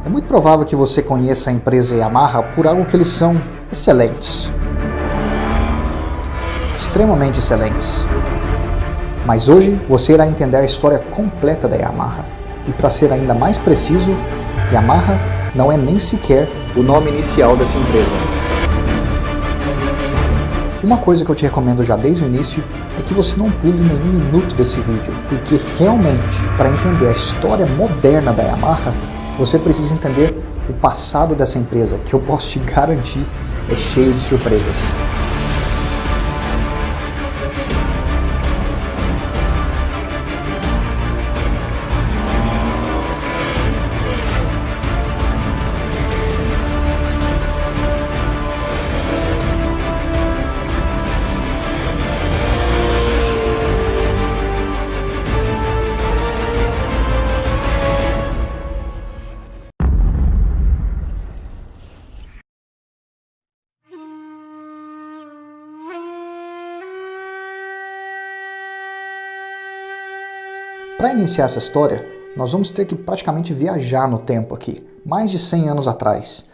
É muito provável que você conheça a empresa Yamaha por algo que eles são excelentes. Extremamente excelentes. Mas hoje você irá entender a história completa da Yamaha. E para ser ainda mais preciso, Yamaha não é nem sequer o nome inicial dessa empresa. Uma coisa que eu te recomendo já desde o início é que você não pule nenhum minuto desse vídeo, porque realmente, para entender a história moderna da Yamaha, você precisa entender o passado dessa empresa, que eu posso te garantir é cheio de surpresas. Para iniciar essa história, nós vamos ter que praticamente viajar no tempo aqui, mais de 100 anos atrás.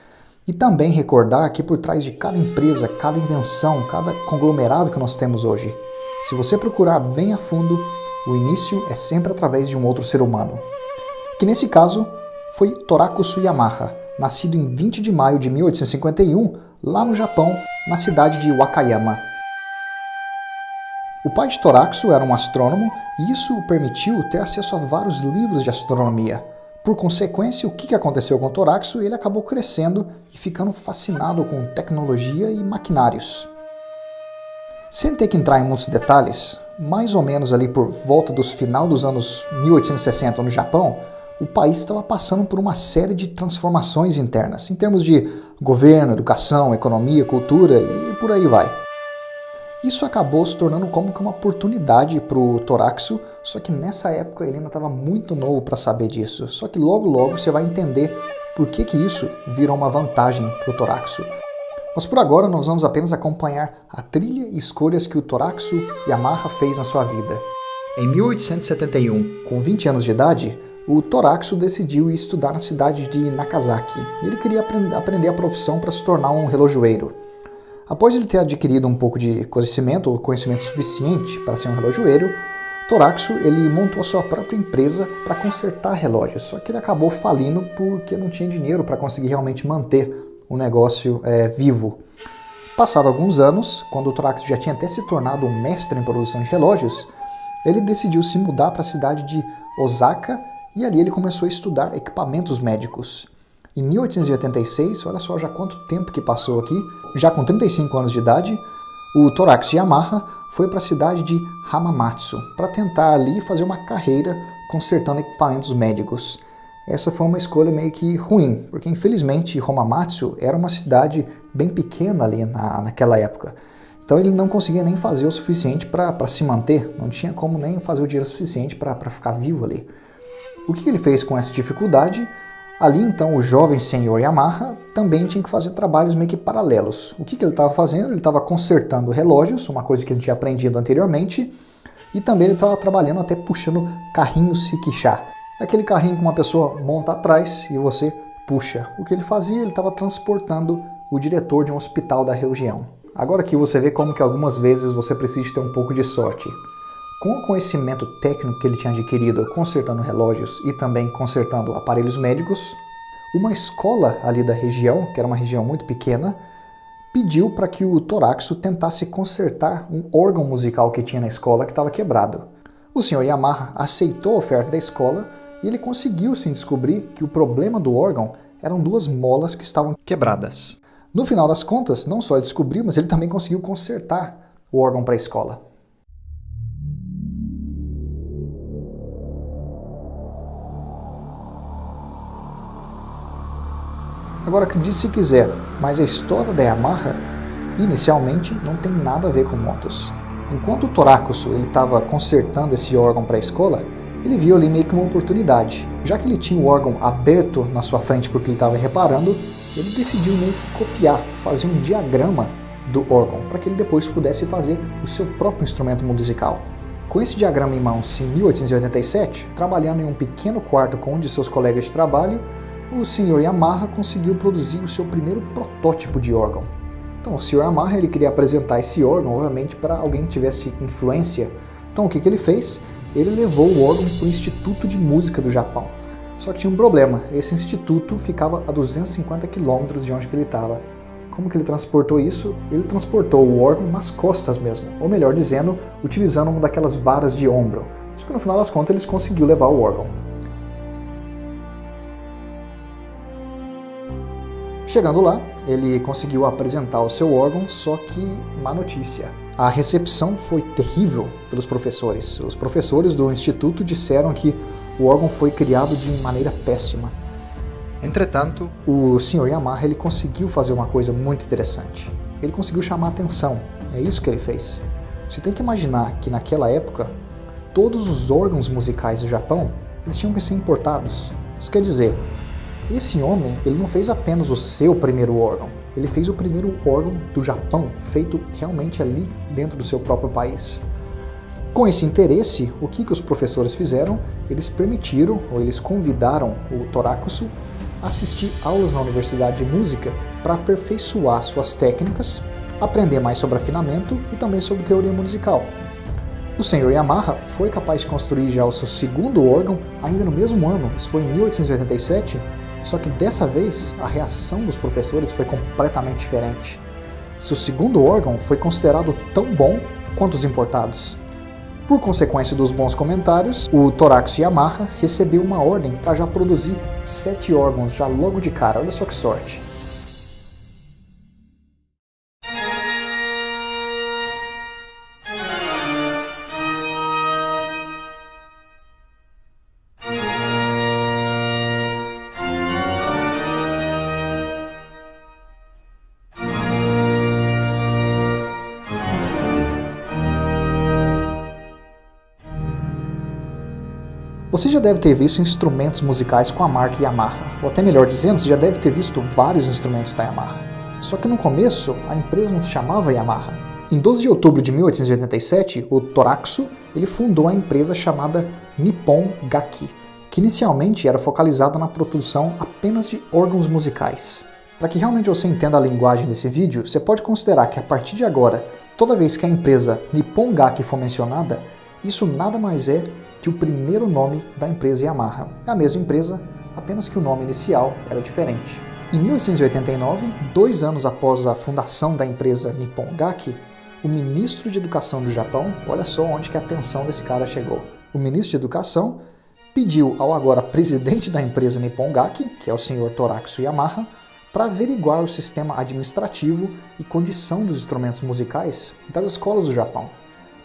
E também recordar que por trás de cada empresa, cada invenção, cada conglomerado que nós temos hoje, se você procurar bem a fundo, o início é sempre através de um outro ser humano. Que nesse caso foi Torakusu Yamaha, nascido em 20 de maio de 1851, lá no Japão, na cidade de Wakayama. O pai de Torakusu era um astrônomo e isso o permitiu ter acesso a vários livros de astronomia. Por consequência, o que aconteceu com Torakusu? Ele acabou crescendo e ficando fascinado com tecnologia e maquinários. Sem ter que entrar em muitos detalhes, mais ou menos ali por volta dos final dos anos 1860 no Japão, o país estava passando por uma série de transformações internas, em termos de governo, educação, economia, cultura e por aí vai. Isso acabou se tornando como que uma oportunidade para o Torakusu, só que nessa época ele ainda estava muito novo para saber disso. Só que logo você vai entender por que isso virou uma vantagem para o Torakusu. Mas por agora nós vamos apenas acompanhar a trilha e escolhas que o Torakusu Yamaha fez na sua vida. Em 1871, com 20 anos de idade, o Torakusu decidiu ir estudar na cidade de Nagasaki. Ele queria aprender a profissão para se tornar um relojoeiro. Após ele ter adquirido um pouco de conhecimento suficiente para ser um relojoeiro, Torakusu ele montou a sua própria empresa para consertar relógios, só que ele acabou falindo porque não tinha dinheiro para conseguir realmente manter o negócio vivo. Passado alguns anos, quando o Torakusu já tinha até se tornado um mestre em produção de relógios, ele decidiu se mudar para a cidade de Osaka e ali ele começou a estudar equipamentos médicos. Em 1886, olha só já quanto tempo que passou aqui, já com 35 anos de idade, o Torakusu Yamaha foi para a cidade de Hamamatsu para tentar ali fazer uma carreira consertando equipamentos médicos. Essa foi uma escolha meio que ruim, porque infelizmente Hamamatsu era uma cidade bem pequena ali naquela época. Então ele não conseguia nem fazer o suficiente para se manter, não tinha como nem fazer o dinheiro suficiente para ficar vivo ali. O que ele fez com essa dificuldade? Ali então o jovem senhor Yamaha também tinha que fazer trabalhos meio que paralelos. O que ele estava fazendo? Ele estava consertando relógios, uma coisa que ele tinha aprendido anteriormente, e também ele estava trabalhando até puxando carrinhos Rickshaw. Aquele carrinho que uma pessoa monta atrás e você puxa. O que ele fazia? Ele estava transportando o diretor de um hospital da região. Agora aqui você vê como que algumas vezes você precisa ter um pouco de sorte. Com o conhecimento técnico que ele tinha adquirido consertando relógios e também consertando aparelhos médicos, uma escola ali da região, que era uma região muito pequena, pediu para que o Torakusu tentasse consertar um órgão musical que tinha na escola que estava quebrado. O Sr. Yamaha aceitou a oferta da escola e ele conseguiu sim descobrir que o problema do órgão eram duas molas que estavam quebradas. No final das contas, não só ele descobriu, mas ele também conseguiu consertar o órgão para a escola. Agora acredite se quiser, mas a história da Yamaha, inicialmente, não tem nada a ver com motos. Enquanto o Torakusu estava consertando esse órgão para a escola, ele viu ali meio que uma oportunidade. Já que ele tinha o órgão aberto na sua frente porque ele estava reparando, ele decidiu meio que copiar, fazer um diagrama do órgão, para que ele depois pudesse fazer o seu próprio instrumento musical. Com esse diagrama em mãos em 1887, trabalhando em um pequeno quarto com um de seus colegas de trabalho, o Sr. Yamaha conseguiu produzir o seu primeiro protótipo de órgão. Então o Sr. Yamaha ele queria apresentar esse órgão, obviamente, para alguém que tivesse influência. Então o que ele fez? Ele levou o órgão para o Instituto de Música do Japão. Só que tinha um problema, esse instituto ficava a 250 quilômetros de onde ele estava. Como que ele transportou isso? Ele transportou o órgão nas costas mesmo, ou melhor dizendo, utilizando uma daquelas varas de ombro. Só que no final das contas eles conseguiu levar o órgão. Chegando lá, ele conseguiu apresentar o seu órgão, só que má notícia. A recepção foi terrível pelos professores. Os professores do instituto disseram que o órgão foi criado de maneira péssima. Entretanto, o Sr. Yamaha ele conseguiu fazer uma coisa muito interessante. Ele conseguiu chamar a atenção. É isso que ele fez. Você tem que imaginar que naquela época, todos os órgãos musicais do Japão eles tinham que ser importados. Isso quer dizer, esse homem ele não fez apenas o seu primeiro órgão, ele fez o primeiro órgão do Japão, feito realmente ali dentro do seu próprio país. Com esse interesse, o que os professores fizeram? Eles permitiram, ou eles convidaram o Torakusu a assistir aulas na Universidade de Música para aperfeiçoar suas técnicas, aprender mais sobre afinamento e também sobre teoria musical. O Sr. Yamaha foi capaz de construir já o seu segundo órgão ainda no mesmo ano, isso foi em 1887, só que dessa vez a reação dos professores foi completamente diferente. Seu segundo órgão foi considerado tão bom quanto os importados. Por consequência dos bons comentários, o Torakusu Yamaha recebeu uma ordem para já produzir 7 órgãos já logo de cara, olha só que sorte. Você já deve ter visto instrumentos musicais com a marca Yamaha, ou até melhor dizendo, você já deve ter visto vários instrumentos da Yamaha. Só que no começo, a empresa não se chamava Yamaha. Em 12 de outubro de 1887, o Torakusu ele fundou a empresa chamada Nippon Gaki, que inicialmente era focalizada na produção apenas de órgãos musicais. Para que realmente você entenda a linguagem desse vídeo, você pode considerar que a partir de agora, toda vez que a empresa Nippon Gaki for mencionada, isso nada mais é que o primeiro nome da empresa Yamaha. É a mesma empresa, apenas que o nome inicial era diferente. Em 1889, 2 anos após a fundação da empresa Nippon Gaki, o ministro de Educação do Japão, olha só onde que a atenção desse cara chegou. O ministro de Educação pediu ao agora presidente da empresa Nippon Gaki, que é o Sr. Torakusu Yamaha, para averiguar o sistema administrativo e condição dos instrumentos musicais das escolas do Japão.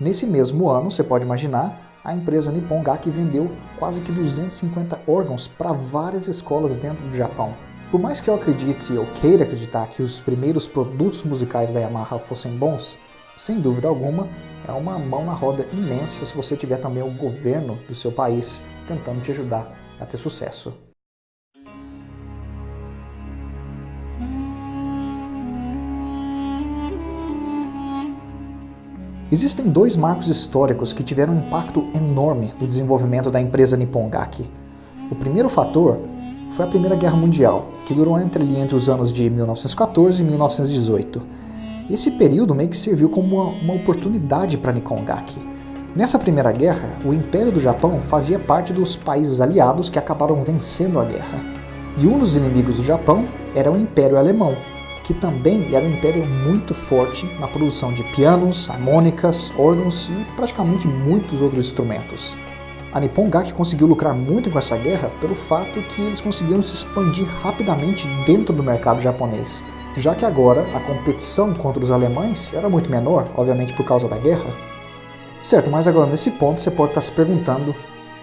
Nesse mesmo ano, você pode imaginar, a empresa Nippon Gaki vendeu quase que 250 órgãos para várias escolas dentro do Japão. Por mais que eu acredite ou queira acreditar que os primeiros produtos musicais da Yamaha fossem bons, sem dúvida alguma, é uma mão na roda imensa se você tiver também o governo do seu país tentando te ajudar a ter sucesso. Existem 2 marcos históricos que tiveram um impacto enorme no desenvolvimento da empresa Nippon Gaki. O primeiro fator foi a Primeira Guerra Mundial, que durou entre os anos de 1914 e 1918. Esse período meio que serviu como uma oportunidade para a Nippon Gaki. Nessa Primeira Guerra, o Império do Japão fazia parte dos países aliados que acabaram vencendo a guerra. E um dos inimigos do Japão era o Império Alemão, que também era um império muito forte na produção de pianos, harmônicas, órgãos e praticamente muitos outros instrumentos. A Nippon Gaki conseguiu lucrar muito com essa guerra pelo fato que eles conseguiram se expandir rapidamente dentro do mercado japonês, já que agora a competição contra os alemães era muito menor, obviamente por causa da guerra. Certo, mas agora nesse ponto você pode estar se perguntando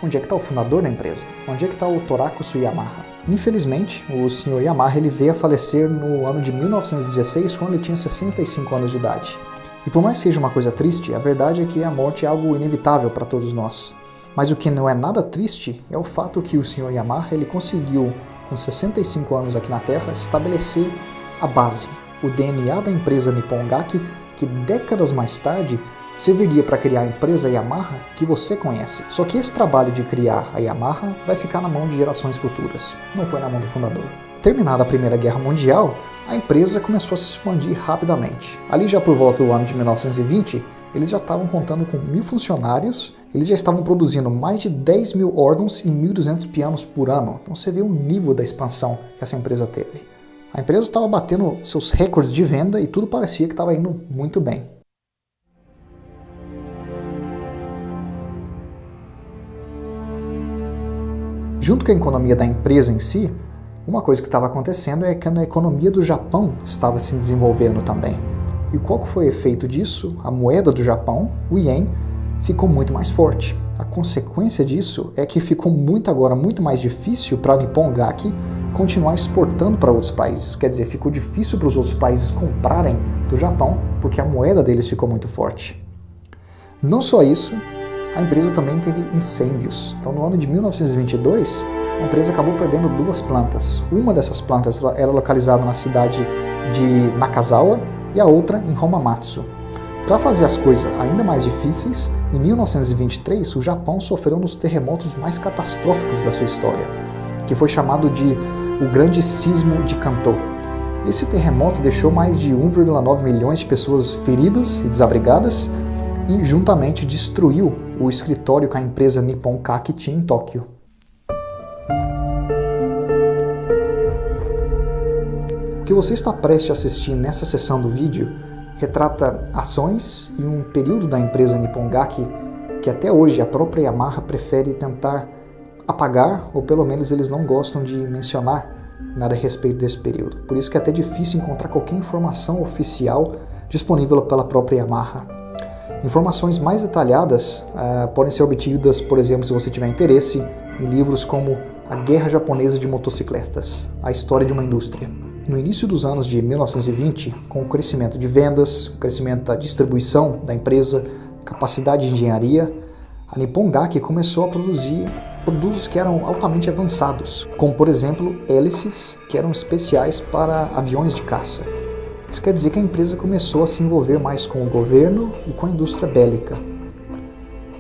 onde é que está o fundador da empresa? Onde é que está o Torakusu Yamaha? Infelizmente, o Sr. Yamaha ele veio a falecer no ano de 1916, quando ele tinha 65 anos de idade. E por mais que seja uma coisa triste, a verdade é que a morte é algo inevitável para todos nós. Mas o que não é nada triste é o fato que o Sr. Yamaha ele conseguiu, com 65 anos aqui na Terra, estabelecer a base, o DNA da empresa Nippon Gaki, que décadas mais tarde serviria para criar a empresa Yamaha que você conhece. Só que esse trabalho de criar a Yamaha vai ficar na mão de gerações futuras, não foi na mão do fundador. Terminada a Primeira Guerra Mundial, a empresa começou a se expandir rapidamente. Ali já por volta do ano de 1920, eles já estavam contando com 1.000 funcionários, eles já estavam produzindo mais de 10.000 órgãos e 1.200 pianos por ano. Então você vê o nível da expansão que essa empresa teve. A empresa estava batendo seus recordes de venda e tudo parecia que estava indo muito bem. Junto com a economia da empresa em si, uma coisa que estava acontecendo é que a economia do Japão estava se desenvolvendo também. E qual que foi o efeito disso? A moeda do Japão, o ien, ficou muito mais forte. A consequência disso é que ficou muito mais difícil para a Nippon Gaki continuar exportando para outros países. Quer dizer, ficou difícil para os outros países comprarem do Japão porque a moeda deles ficou muito forte. Não só isso, a empresa também teve incêndios. Então, no ano de 1922, a empresa acabou perdendo 2 plantas. Uma dessas plantas era localizada na cidade de Nakazawa e a outra em Hamamatsu. Para fazer as coisas ainda mais difíceis, em 1923 o Japão sofreu um dos terremotos mais catastróficos da sua história, que foi chamado de o Grande Sismo de Kanto. Esse terremoto deixou mais de 1,9 milhões de pessoas feridas e desabrigadas e juntamente destruiu o escritório que a empresa Nippon Kaki tinha em Tóquio. O que você está prestes a assistir nessa seção do vídeo retrata ações e um período da empresa Nippon Gaki que até hoje a própria Yamaha prefere tentar apagar, ou pelo menos eles não gostam de mencionar nada a respeito desse período. Por isso que é até difícil encontrar qualquer informação oficial disponível pela própria Yamaha. Informações mais detalhadas podem ser obtidas, por exemplo, se você tiver interesse, em livros como A Guerra Japonesa de Motocicletas, a história de uma indústria. No início dos anos de 1920, com o crescimento de vendas, o crescimento da distribuição da empresa, capacidade de engenharia, a Nippon Gaki começou a produzir produtos que eram altamente avançados, como por exemplo hélices que eram especiais para aviões de caça. Isso quer dizer que a empresa começou a se envolver mais com o governo e com a indústria bélica.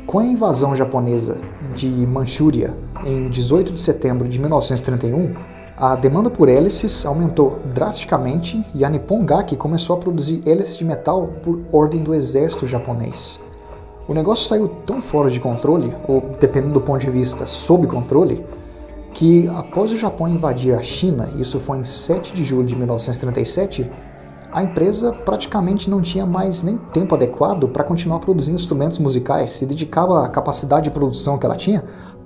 Com a invasão japonesa de Manchúria em 18 de setembro de 1931, a demanda por hélices aumentou drasticamente e a Nippon Gaki começou a produzir hélices de metal por ordem do exército japonês. O negócio saiu tão fora de controle, ou dependendo do ponto de vista, sob controle, que após o Japão invadir a China, isso foi em 7 de julho de 1937, a empresa praticamente não tinha mais nem tempo adequado para continuar produzindo instrumentos musicais, se dedicava a capacidade de produção que ela tinha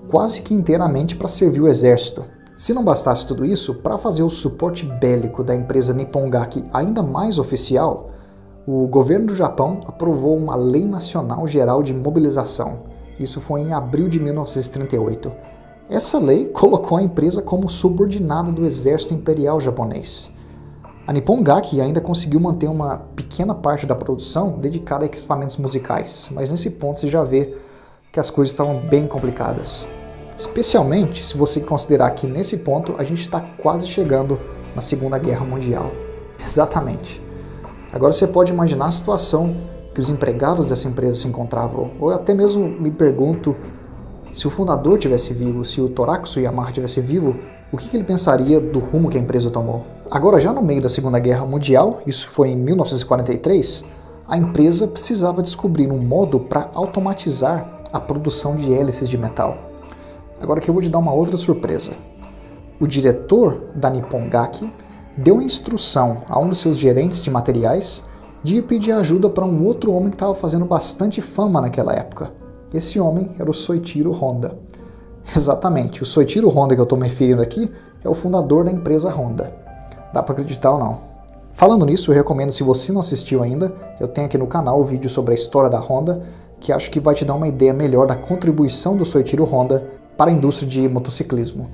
quase que inteiramente para servir o exército. Se não bastasse tudo isso, para fazer o suporte bélico da empresa Nippon Gaki ainda mais oficial, o governo do Japão aprovou uma Lei Nacional Geral de Mobilização. Isso foi em abril de 1938. Essa lei colocou a empresa como subordinada do Exército Imperial Japonês. A Nippon Gaki ainda conseguiu manter uma pequena parte da produção dedicada a equipamentos musicais, mas nesse ponto você já vê que as coisas estavam bem complicadas. Especialmente se você considerar que nesse ponto a gente está quase chegando na Segunda Guerra Mundial. Exatamente. Agora você pode imaginar a situação que os empregados dessa empresa se encontravam, ou até mesmo me pergunto, se o fundador tivesse vivo, se o Toraxu Yamaha tivesse vivo, o que ele pensaria do rumo que a empresa tomou? Agora, já no meio da Segunda Guerra Mundial, isso foi em 1943, a empresa precisava descobrir um modo para automatizar a produção de hélices de metal. Agora que eu vou te dar uma outra surpresa. O diretor da Nippon Gaki deu instrução a um dos seus gerentes de materiais de pedir ajuda para um outro homem que estava fazendo bastante fama naquela época. Esse homem era o Soichiro Honda. Exatamente, o Soichiro Honda que eu estou me referindo aqui é o fundador da empresa Honda. Dá para acreditar ou não? Falando nisso, eu recomendo, se você não assistiu ainda, eu tenho aqui no canal um vídeo sobre a história da Honda, que acho que vai te dar uma ideia melhor da contribuição do Soichiro Honda para a indústria de motociclismo.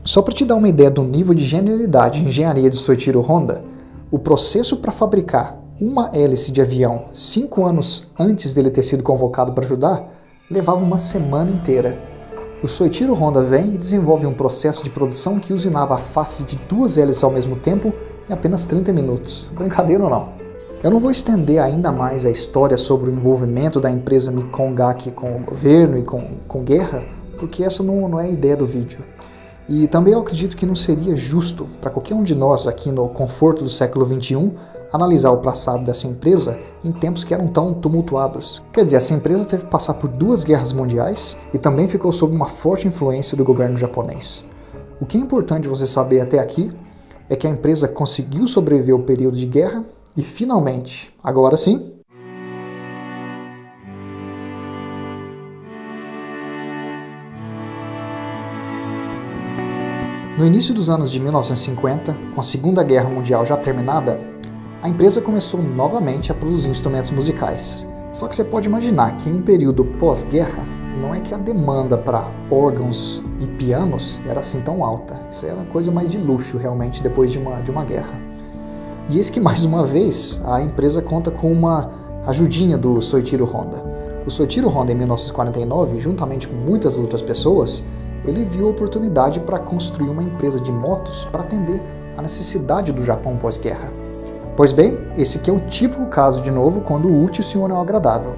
Só para te dar uma ideia do nível de genialidade e engenharia de Soichiro Honda, o processo para fabricar uma hélice de avião 5 anos antes dele ter sido convocado para ajudar, levava uma semana inteira. O Soichiro Honda vem e desenvolve um processo de produção que usinava a face de 2 hélices ao mesmo tempo em apenas 30 minutos. Brincadeira ou não? Eu não vou estender ainda mais a história sobre o envolvimento da empresa Nippon Gaki com o governo e com guerra, porque essa não é a ideia do vídeo. E também eu acredito que não seria justo para qualquer um de nós aqui no conforto do século XXI analisar o passado dessa empresa em tempos que eram tão tumultuados. Quer dizer, essa empresa teve que passar por 2 guerras mundiais e também ficou sob uma forte influência do governo japonês. O que é importante você saber até aqui é que a empresa conseguiu sobreviver ao período de guerra e finalmente, agora sim, no início dos anos de 1950, com a Segunda Guerra Mundial já terminada, a empresa começou novamente a produzir instrumentos musicais. Só que você pode imaginar que em um período pós-guerra, não é que a demanda para órgãos e pianos era assim tão alta. Isso era uma coisa mais de luxo realmente depois de uma guerra. E eis que mais uma vez a empresa conta com uma ajudinha do Soichiro Honda. O Soichiro Honda, em 1949, juntamente com muitas outras pessoas, ele viu a oportunidade para construir uma empresa de motos para atender a necessidade do Japão pós-guerra. Pois bem, esse aqui é o típico caso de novo quando o útil se une ao agradável.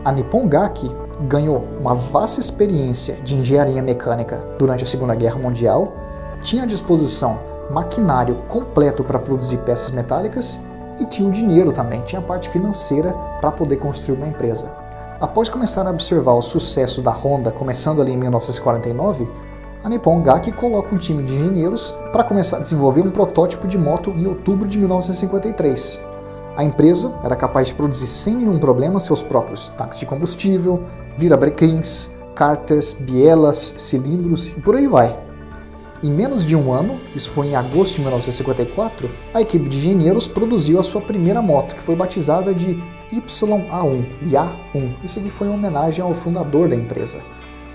A Nippon Gaki ganhou uma vasta experiência de engenharia mecânica durante a Segunda Guerra Mundial, tinha à disposição maquinário completo para produzir peças metálicas e tinha o dinheiro também, tinha a parte financeira para poder construir uma empresa. Após começar a observar o sucesso da Honda, começando ali em 1949, a Nippon Gaki coloca um time de engenheiros para começar a desenvolver um protótipo de moto em outubro de 1953. A empresa era capaz de produzir sem nenhum problema seus próprios tanques de combustível, virabrequins, cárteres, bielas, cilindros e por aí vai. Em menos de um ano, isso foi em agosto de 1954, a equipe de engenheiros produziu a sua primeira moto, que foi batizada de YA1, YA1. Isso aqui foi uma homenagem ao fundador da empresa.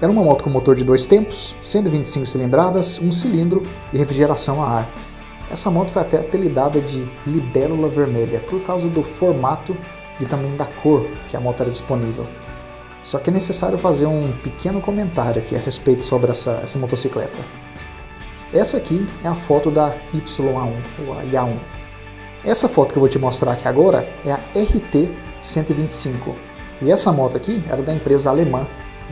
Era uma moto com motor de 2 tempos, 125 cilindradas, 1 cilindro e refrigeração a ar. Essa moto foi até apelidada de Libélula Vermelha, por causa do formato e também da cor que a moto era disponível. Só que é necessário fazer um pequeno comentário aqui a respeito sobre essa motocicleta. Essa aqui é a foto da YA1, ou a YA1. Essa foto que eu vou te mostrar aqui agora é a RT-125. E essa moto aqui era da empresa alemã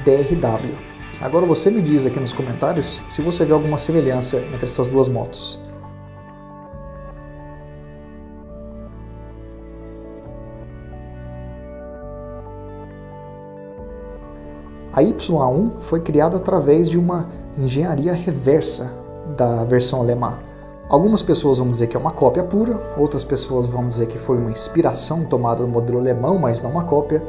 DRW. Agora você me diz aqui nos comentários se você vê alguma semelhança entre essas duas motos. A YA1 foi criada através de uma engenharia reversa da versão alemã. Algumas pessoas vão dizer que é uma cópia pura, outras pessoas vão dizer que foi uma inspiração tomada do modelo alemão, mas não uma cópia.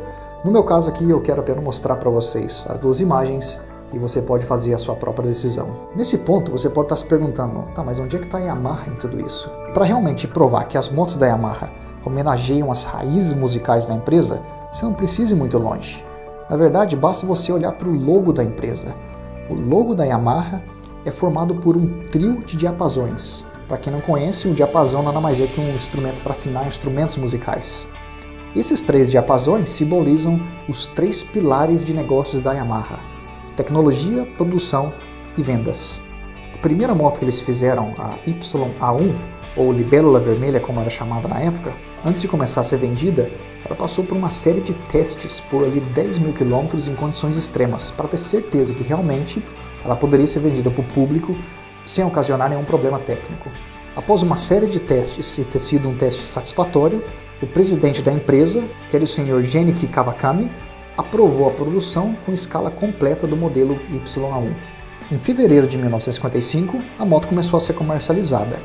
No meu caso aqui, eu quero apenas mostrar para vocês as 2 imagens e você pode fazer a sua própria decisão. Nesse ponto, você pode estar se perguntando, tá, mas onde é que está a Yamaha em tudo isso? Para realmente provar que as motos da Yamaha homenageiam as raízes musicais da empresa, você não precisa ir muito longe. Na verdade, basta você olhar para o logo da empresa. O logo da Yamaha é formado por um trio de diapasões. Para quem não conhece, um diapasão nada mais é que um instrumento para afinar instrumentos musicais. Esses 3 diapasões simbolizam os 3 pilares de negócios da Yamaha: tecnologia, produção e vendas. A primeira moto que eles fizeram, a YA1, ou Libélula Vermelha como era chamada na época, antes de começar a ser vendida, ela passou por uma série de testes por ali 10 mil quilômetros em condições extremas, para ter certeza que realmente ela poderia ser vendida para o público sem ocasionar nenhum problema técnico. Após uma série de testes e ter sido um teste satisfatório, o presidente da empresa, que era o senhor Genichi Kawakami, aprovou a produção com escala completa do modelo YA1. Em fevereiro de 1955, a moto começou a ser comercializada.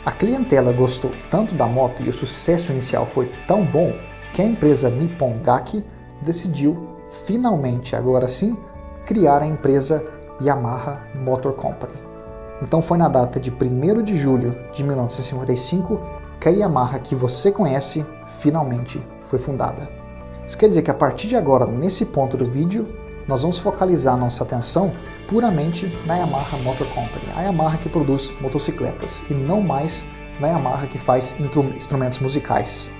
A clientela gostou tanto da moto e o sucesso inicial foi tão bom que a empresa Nippon Gaki decidiu, finalmente, agora sim, criar a empresa Yamaha Motor Company. Então foi na data de 1º de julho de 1955 que a Yamaha que você conhece finalmente foi fundada. Isso quer dizer que a partir de agora, nesse ponto do vídeo, nós vamos focalizar nossa atenção puramente na Yamaha Motor Company, a Yamaha que produz motocicletas, e não mais na Yamaha que faz instrumentos musicais.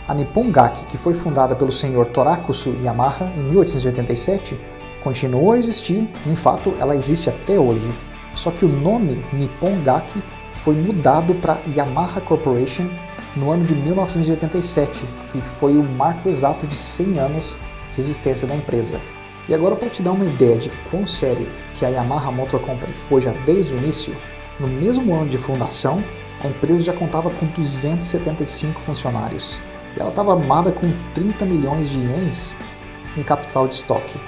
A Nippon Gaki, que foi fundada pelo senhor Torakusu Yamaha em 1887, continuou a existir, em fato ela existe até hoje, só que o nome Nippon Gaki foi mudado para Yamaha Corporation no ano de 1987, que foi o marco exato de 100 anos de existência da empresa. E agora, para te dar uma ideia de quão sério que a Yamaha Motor Company foi já desde o início, no mesmo ano de fundação, a empresa já contava com 275 funcionários. E ela estava armada com 30 milhões de ienes em capital de estoque.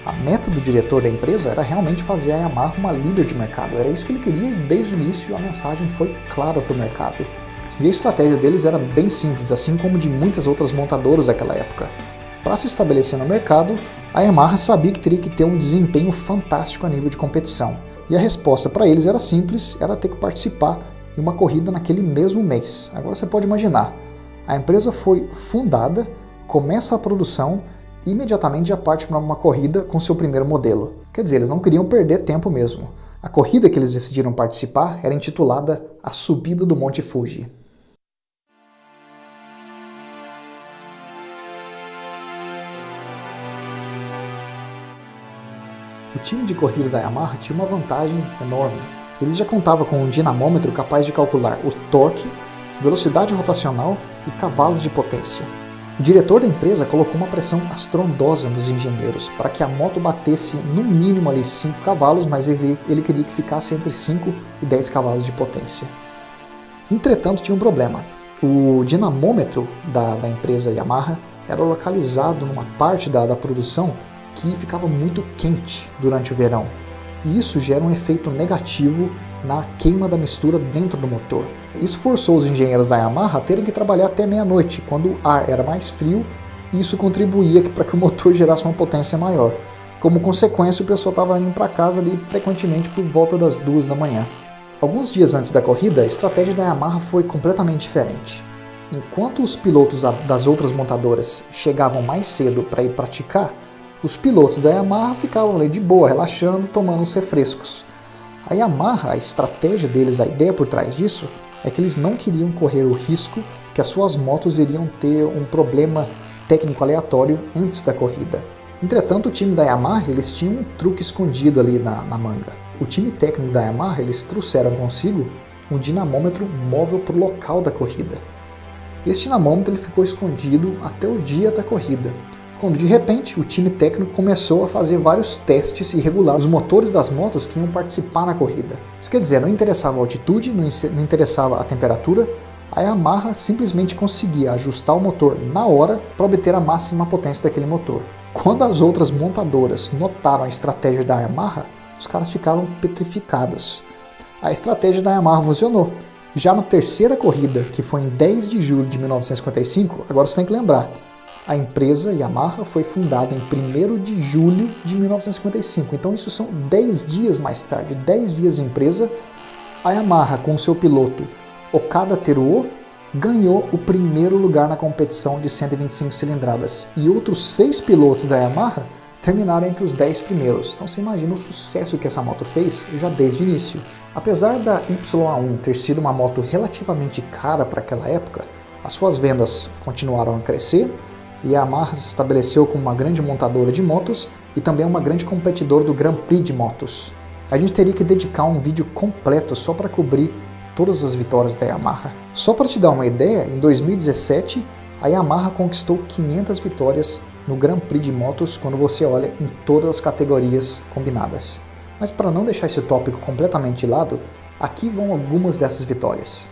A meta do diretor da empresa era realmente fazer a Yamaha uma líder de mercado. Era isso que ele queria e desde o início a mensagem foi clara para o mercado. E a estratégia deles era bem simples, assim como de muitas outras montadoras daquela época. Para se estabelecer no mercado, a Yamaha sabia que teria que ter um desempenho fantástico a nível de competição. E a resposta para eles era simples, era ter que participar em uma corrida naquele mesmo mês. Agora você pode imaginar, a empresa foi fundada, começa a produção e imediatamente já parte para uma corrida com seu primeiro modelo. Quer dizer, eles não queriam perder tempo mesmo. A corrida que eles decidiram participar era intitulada A Subida do Monte Fuji. O time de corrida da Yamaha tinha uma vantagem enorme. Eles já contavam com um dinamômetro capaz de calcular o torque, velocidade rotacional e cavalos de potência. O diretor da empresa colocou uma pressão astrondosa nos engenheiros para que a moto batesse no mínimo ali 5 cavalos, mas ele queria que ficasse entre 5 e 10 cavalos de potência. Entretanto, tinha um problema. O dinamômetro da empresa Yamaha era localizado numa parte da produção que ficava muito quente durante o verão. E isso gera um efeito negativo na queima da mistura dentro do motor. Isso forçou os engenheiros da Yamaha a terem que trabalhar até meia-noite, quando o ar era mais frio, e isso contribuía para que o motor gerasse uma potência maior. Como consequência, o pessoal estava indo para casa ali frequentemente por volta das 2 da manhã. Alguns dias antes da corrida, a estratégia da Yamaha foi completamente diferente. Enquanto os pilotos das outras montadoras chegavam mais cedo para ir praticar, os pilotos da Yamaha ficavam ali de boa, relaxando, tomando uns refrescos. A Yamaha, a estratégia deles, a ideia por trás disso, é que eles não queriam correr o risco que as suas motos iriam ter um problema técnico aleatório antes da corrida. Entretanto, o time da Yamaha, eles tinham um truque escondido ali na manga. O time técnico da Yamaha, eles trouxeram consigo um dinamômetro móvel para o local da corrida. Esse dinamômetro ele ficou escondido até o dia da corrida, quando de repente o time técnico começou a fazer vários testes e regular os motores das motos que iam participar na corrida. Isso quer dizer, não interessava a altitude, não interessava a temperatura, a Yamaha simplesmente conseguia ajustar o motor na hora para obter a máxima potência daquele motor. Quando as outras montadoras notaram a estratégia da Yamaha, os caras ficaram petrificados. A estratégia da Yamaha funcionou. Já na terceira corrida, que foi em 10 de julho de 1955, agora você tem que lembrar, a empresa Yamaha foi fundada em 1º de julho de 1955, então isso são 10 dias mais tarde, 10 dias de empresa. A Yamaha, com seu piloto Okada Teruo, ganhou o primeiro lugar na competição de 125 cilindradas e outros 6 pilotos da Yamaha terminaram entre os 10 primeiros. Então você imagina o sucesso que essa moto fez já desde o início. Apesar da YA1 ter sido uma moto relativamente cara para aquela época, as suas vendas continuaram a crescer e a Yamaha se estabeleceu como uma grande montadora de motos e também uma grande competidora do Grand Prix de motos. A gente teria que dedicar um vídeo completo só para cobrir todas as vitórias da Yamaha. Só para te dar uma ideia, em 2017 a Yamaha conquistou 500 vitórias no Grand Prix de motos quando você olha em todas as categorias combinadas. Mas para não deixar esse tópico completamente de lado, aqui vão algumas dessas vitórias.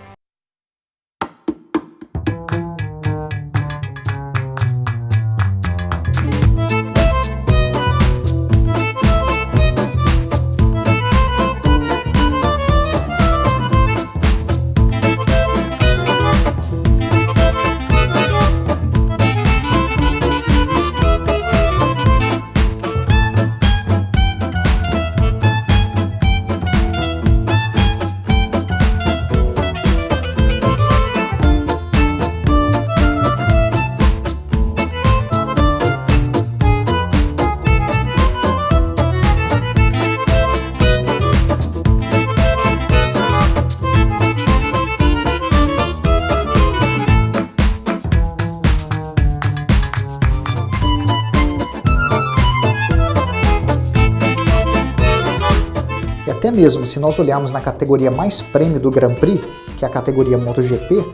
Até mesmo se nós olharmos na categoria mais prêmio do Grand Prix, que é a categoria MotoGP,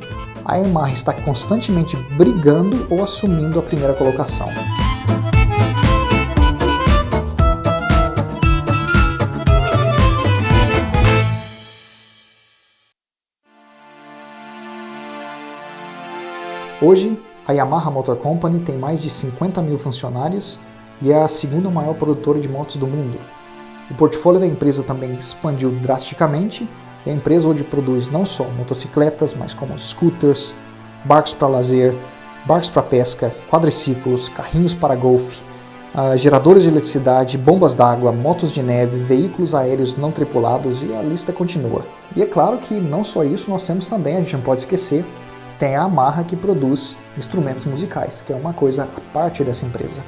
a Yamaha está constantemente brigando ou assumindo a primeira colocação. Hoje, a Yamaha Motor Company tem mais de 50 mil funcionários e é a segunda maior produtora de motos do mundo. O portfólio da empresa também expandiu drasticamente e a empresa hoje produz não só motocicletas, mas como scooters, barcos para lazer, barcos para pesca, quadriciclos, carrinhos para golfe, geradores de eletricidade, bombas d'água, motos de neve, veículos aéreos não tripulados e a lista continua. E é claro que não só isso, nós temos também, a gente não pode esquecer, tem a Yamaha que produz instrumentos musicais, que é uma coisa à parte dessa empresa.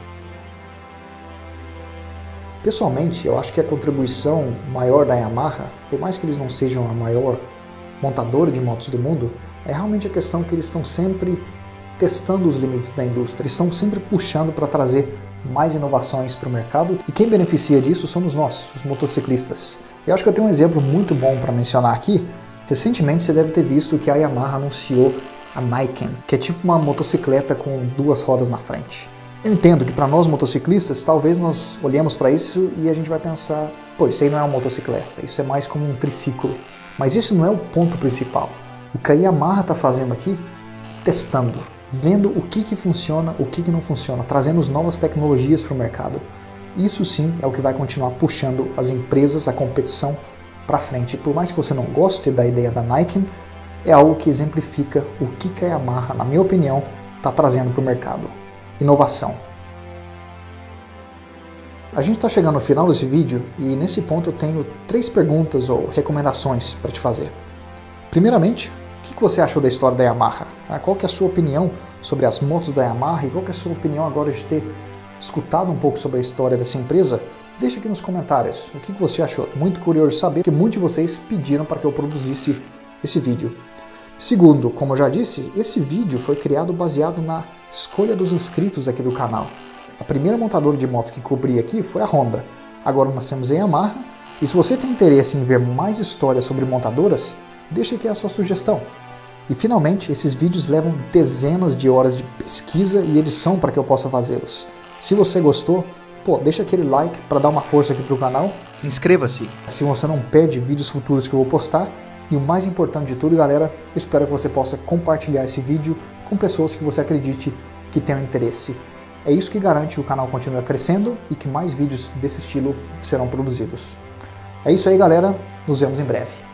Pessoalmente, eu acho que a contribuição maior da Yamaha, por mais que eles não sejam a maior montadora de motos do mundo, é realmente a questão que eles estão sempre testando os limites da indústria, eles estão sempre puxando para trazer mais inovações para o mercado e quem beneficia disso somos nós, os motociclistas. Eu acho que eu tenho um exemplo muito bom para mencionar aqui. Recentemente você deve ter visto que a Yamaha anunciou a Niken, que é tipo uma motocicleta com duas rodas na frente. Eu entendo que para nós motociclistas, talvez nós olhemos para isso e a gente vai pensar, pô, isso aí não é uma motocicleta, isso é mais como um triciclo. Mas isso não é o ponto principal. O que a Yamaha está fazendo aqui, testando, vendo o que funciona, o que não funciona, trazendo as novas tecnologias para o mercado. Isso sim é o que vai continuar puxando as empresas, a competição para frente. Por mais que você não goste da ideia da Niken, é algo que exemplifica o que a Yamaha, na minha opinião, está trazendo para o mercado. Inovação. A gente está chegando no final desse vídeo e nesse ponto eu tenho 3 perguntas ou recomendações para te fazer. Primeiramente, o que você achou da história da Yamaha? Qual que é a sua opinião sobre as motos da Yamaha e qual que é a sua opinião agora de ter escutado um pouco sobre a história dessa empresa? Deixa aqui nos comentários o que você achou. Muito curioso de saber, porque muitos de vocês pediram para que eu produzisse esse vídeo. Segundo, como eu já disse, esse vídeo foi criado baseado na escolha dos inscritos aqui do canal. A primeira montadora de motos que cobri aqui foi a Honda. Agora nós temos a Yamaha. E se você tem interesse em ver mais histórias sobre montadoras, deixa aqui a sua sugestão. E finalmente, esses vídeos levam dezenas de horas de pesquisa e edição para que eu possa fazê-los. Se você gostou, deixa aquele like para dar uma força aqui para o canal. Inscreva-se, assim você não perde vídeos futuros que eu vou postar. E o mais importante de tudo, galera, eu espero que você possa compartilhar esse vídeo com pessoas que você acredite que tenham interesse. É isso que garante que o canal continue crescendo e que mais vídeos desse estilo serão produzidos. É isso aí, galera. Nos vemos em breve.